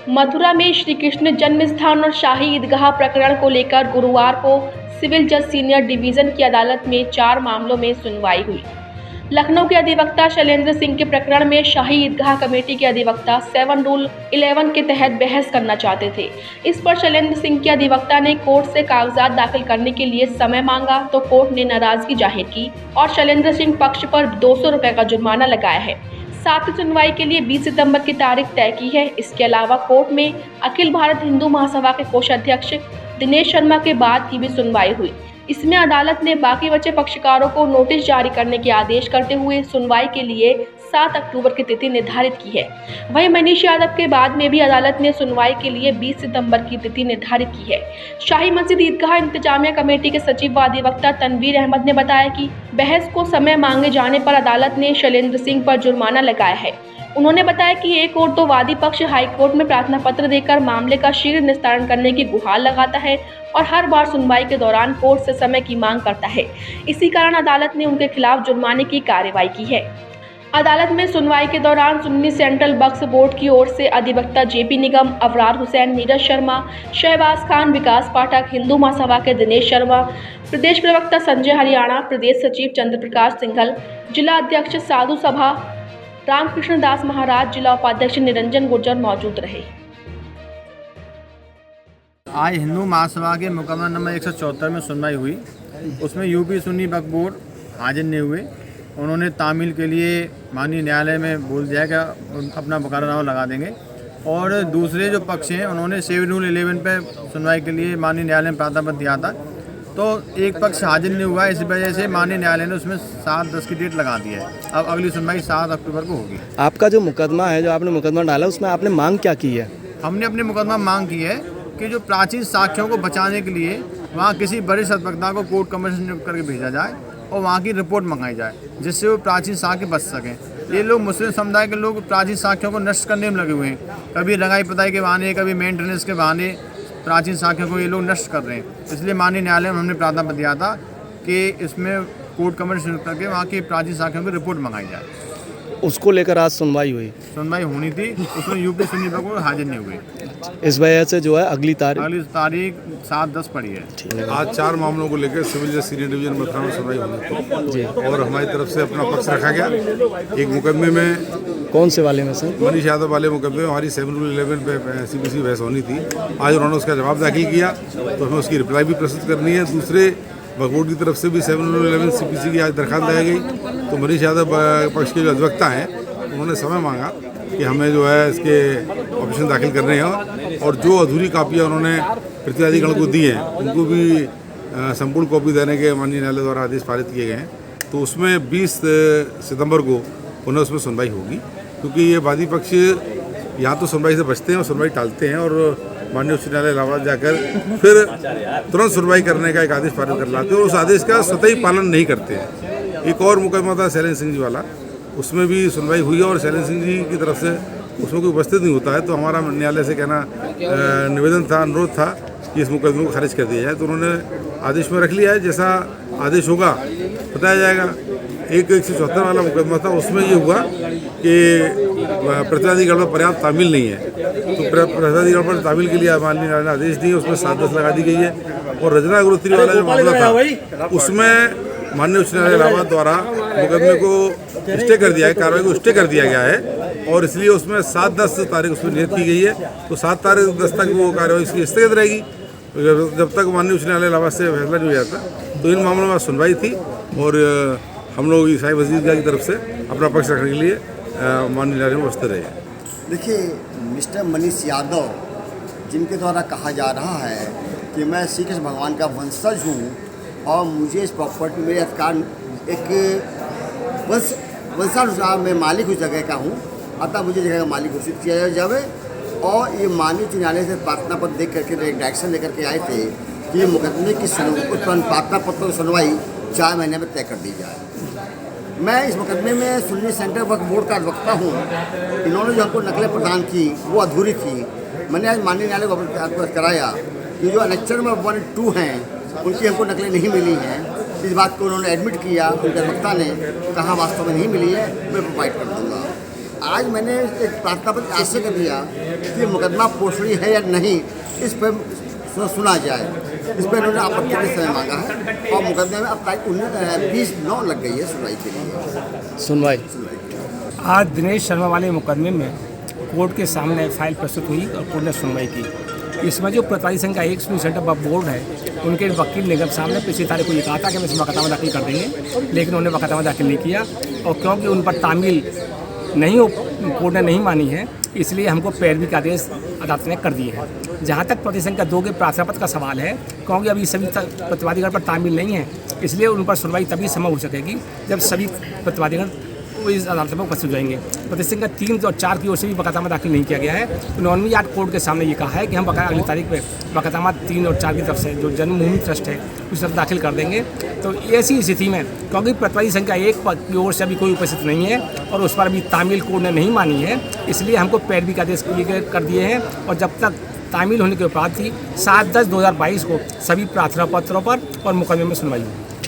मथुरा में श्री कृष्ण जन्म स्थान और शाही ईदगाह प्रकरण को लेकर गुरुवार को सिविल जज सीनियर डिवीजन की अदालत में 4 मामलों में सुनवाई हुई। लखनऊ के अधिवक्ता शैलेंद्र सिंह के प्रकरण में शाही ईदगाह कमेटी के अधिवक्ता 7 रूल 11 के तहत बहस करना चाहते थे। इस पर शैलेंद्र सिंह के अधिवक्ता ने कोर्ट से कागजात दाखिल करने के लिए समय मांगा तो कोर्ट ने नाराजगी जाहिर की और शैलेंद्र सिंह पक्ष पर 200 रुपए का जुर्माना लगाया है। साथ ही सुनवाई के लिए 20 सितंबर की तारीख तय की है। इसके अलावा कोर्ट में अखिल भारत हिंदू महासभा के कोषाध्यक्ष दिनेश शर्मा के बाद की भी सुनवाई हुई। इसमें अदालत ने बाकी बचे पक्षकारों को नोटिस जारी करने के आदेश करते हुए सुनवाई के लिए 7 अक्टूबर की तिथि निर्धारित की है। वहीं मनीष यादव के बाद में भी अदालत ने सुनवाई के लिए 20 सितंबर की तिथि निर्धारित की है। शाही मस्जिद ईदगाह इंतजामिया कमेटी के सचिव व अधिवक्ता तनवीर अहमद ने बताया कि बहस को समय मांगे जाने पर अदालत ने शैलेंद्र सिंह पर जुर्माना लगाया है। उन्होंने बताया कि एक और तो वादी पक्ष हाईकोर्ट में प्रार्थना पत्र देकर मामले का शीघ्र निस्तारण करने की गुहार लगाता है और हर बार सुनवाई के दौरान कोर्ट से समय की मांग करता है। इसी कारण अदालत ने उनके खिलाफ जुर्माने की कार्रवाई की है। अदालत में सुनवाई के दौरान सुन्नी सेंट्रल वक्फ बोर्ड की ओर से अधिवक्ता जेपी निगम, अवरार हुसैन, नीरज शर्मा, शहबाज खान, विकास पाठक, हिंदू महासभा के दिनेश शर्मा, प्रदेश प्रवक्ता संजय हरियाणा, प्रदेश सचिव चंद्र प्रकाश सिंघल, जिला अध्यक्ष साधु सभा रामकृष्ण दास महाराज, जिला उपाध्यक्ष निरंजन गुर्जर मौजूद रहे। आज हिंदू महासभा के मुकदमा नंबर 174 में सुनवाई हुई। उसमें यूपी सुन्नी वक्फ बोर्ड हाजिर नहीं हुए। उन्होंने तामील के लिए माननीय न्यायालय में बोल दिया कि अपना बकारानामा लगा देंगे और दूसरे जो पक्ष हैं उन्होंने 7 रूल 11 पे सुनवाई के लिए माननीय न्यायालय में प्रार्थना पत्र दिया था, तो एक पक्ष हाजिर नहीं हुआ। इस वजह से माननीय न्यायालय ने उसमें 7-10 की डेट लगा दी है। अब अगली सुनवाई 7 अक्टूबर को होगी। आपका जो मुकदमा है, जो आपने मुकदमा डाला, उसमें आपने मांग क्या की है? हमने अपने मुकदमा मांग की है कि जो प्राचीन साक्ष्यों को बचाने के लिए वहाँ किसी बड़े अधिवक्ता को कोर्ट कमिश्नर नियुक्त करके भेजा जाए और वहाँ की रिपोर्ट मंगाई जाए, जिससे वो प्राचीन साक्ष्य बच सकें। ये लोग मुस्लिम समुदाय के लोग प्राचीन साक्ष्यों को नष्ट करने में लगे हुए हैं। कभी रंगाई पुताई के बहाने, कभी मेंटेनेंस के बहाने प्राचीन साक्ष्यों को ये लोग नष्ट कर रहे हैं। इसलिए माननीय न्यायालय में हमने प्रार्थना पत्र दिया था कि इसमें कोर्ट कमिश्नर नियुक्त करके वहाँ की प्राचीन साक्ष्यों की रिपोर्ट मंगाई जाए। उसको लेकर आज सुनवाई हुई? सुनवाई होनी थी, उसमें यूपी सुन्नी वक्फ बोर्ड हाजिर नहीं हुए। इस वजह से जो है अगली तारीख 7-10 पड़ी है। आज 4 मामलों को लेकर सिविल जज सीनियर डिवीजन मथुरा में सुनवाई होनी थी और हमारी तरफ से अपना पक्ष रखा गया। एक मुकदमे में, कौन से वाले में सर? मनीष यादव वाले मुकदमे में हमारी 7 रूल 11 पे CPC बहस होनी थी। आज उन्होंने उसका जवाब दाखिल किया तो हमें उसकी रिप्लाई भी प्रस्तुत करनी है। दूसरे वक्फ बोर्ड की तरफ से भी 7 रूल 11 CPC की आज दरख्वास्त लाई गई, तो मनीष यादव पक्ष के जो अधिवक्ता हैं उन्होंने समय मांगा कि हमें जो है इसके ऑप्शन दाखिल करने हैं और जो अधूरी कापियाँ उन्होंने प्रतिवादीगण को दी हैं उनको भी संपूर्ण कॉपी देने के माननीय न्यायालय द्वारा आदेश पारित किए गए हैं। तो उसमें 20 सितंबर को पुनः उसमें सुनवाई होगी, क्योंकि ये वादी पक्ष यहाँ तो सुनवाई से बचते हैं और सुनवाई टालते हैं और माननीय उच्च न्यायालय इलाहाबाद जाकर फिर तुरंत सुनवाई करने का एक आदेश पारित कर लाते हैं और उस आदेश का स्वतः पालन नहीं करते हैं। एक और मुकदमा था शैलेंद्र सिंह जी वाला, उसमें भी सुनवाई हुई और शैलेंद्र सिंह जी की तरफ से उसमें कोई उपस्थित नहीं होता है, तो हमारा न्यायालय से कहना निवेदन था, अनुरोध था कि इस मुकदमे को खारिज कर दिया जाए। तो उन्होंने आदेश में रख लिया है, जैसा आदेश होगा बताया जाएगा। एक 174 वाला मुकदमा था, उसमें ये हुआ कि प्रतिवादीगण में पर्याप्त तामील नहीं है, तो प्रतिवादीगण पर तामील के लिए माननीय न्यायालय ने आदेश दिए, उसमें 7-10 लगा दी गई है। और रजना अग्रोत्री वाला जो मामला था उसमें माननीय उच्च न्यायालय इलाहाबाद द्वारा मुकदमे को स्टे कर दिया है, कार्रवाई को स्टे कर दिया गया है और इसलिए उसमें 7-10 तारीख उसमें नियत की गई है। तो 7 तारीख 10 तक वो कार्रवाई इसकी स्थगित रहेगी जब तक माननीय उच्च न्यायालय इलाहाबाद से फैसला नहीं हो जाता। तो इन मामलों में सुनवाई थी और हम लोग शाही मस्जिद की तरफ से अपना पक्ष रखने के लिए माननीय न्यायालय में उपस्थित रहे। देखिए, मिस्टर मनीष यादव जिनके द्वारा कहा जा रहा है कि मैं श्री कृष्ण भगवान का वंशज हूँ और मुझे इस प्रॉपर्टी मेरे अधिकार एक वंशानुसार मैं मालिक उस जगह का हूँ, अतः मुझे जगह का मालिक घोषित किया जाए। और ये माननीय उच्च न्यायालय से प्रार्थना पत्र देख करके एक डायरेक्शन लेकर के आए थे कि मुकदमे की प्रार्थना पत्र की सुनवाई 4 महीने में तय कर दी जाए। मैं इस मुकदमे में सुन्नी सेंट्रल वक्फ बोर्ड का अधिवक्ता हूँ। इन्होंने जो हमको नकलें प्रदान की वो अधूरी थी। मैंने आज माननीय न्यायालय को अवगत कराया कि जो अनेक्चर नंबर 1 और 2 हैं उनकी हमको नकलें नहीं मिली हैं। इस बात को उन्होंने एडमिट किया, उनके अधिवक्ता ने कहा वास्तव में नहीं मिली है, मैं प्रोवाइड कर दूँगा। आज मैंने एक प्रार्थना पत्र ऐसे कर दिया कि मुकदमा पोषणी है या नहीं, इस पर सुना जाए। इस पर इन्होंने आपत्ति का समय मांगा है और मुकदमे में अब तारीख 20/9 लग गई है सुनवाई के लिए। सुनवाई आज दिनेश शर्मा वाले मुकदमे में कोर्ट के सामने फाइल प्रस्तुत हुई और कोर्ट ने सुनवाई की। इसमें जो प्रतिवादी संघ का एक सेंटर बोर्ड है, उनके वकील निगम साहब ने पिछली तारीख को ये कहा था कि हम इस मुकदमा दाखिल कर देंगे, लेकिन उन्होंने मुकदमा दाखिल नहीं किया और क्योंकि उन पर तामील नहीं कोर्ट ने नहीं मानी है, इसलिए हमको पैरवी का आदेश अदालत ने कर दिए हैं। जहाँ तक प्रतिवादी संघ का 2 के प्रार्थना पत्र का सवाल है, क्योंकि अभी सभी प्रतिवादीगण पर तामील नहीं है, इसलिए उन पर सुनवाई तभी संभव हो सकेगी जब सभी प्रतिवादीगण इस अदालत में उपस्थित हो जाएंगे। प्रतिवादी संघ का 3 और 4 की ओर से भी मुकदमा दाखिल नहीं किया गया है। उन्होंने आज कोर्ट के सामने ये कहा है कि हम अगली तारीख में मुकदमा 3 और 4 की तरफ से जो जन्मभूमि ट्रस्ट है उस तरफ दाखिल कर देंगे। तो ऐसी स्थिति में क्योंकि प्रतिवादी संघ का एक पक्ष की ओर से अभी कोई उपस्थित नहीं है और उस पर अभी तामील कोर्ट ने नहीं मानी है, इसलिए हमको पैरवी का आदेश कर दिए हैं और जब तक तामील होने के उपरांत ही 7/10/2022 को सभी प्रार्थना पत्रों पर और मुकदमे में सुनवाई होगी।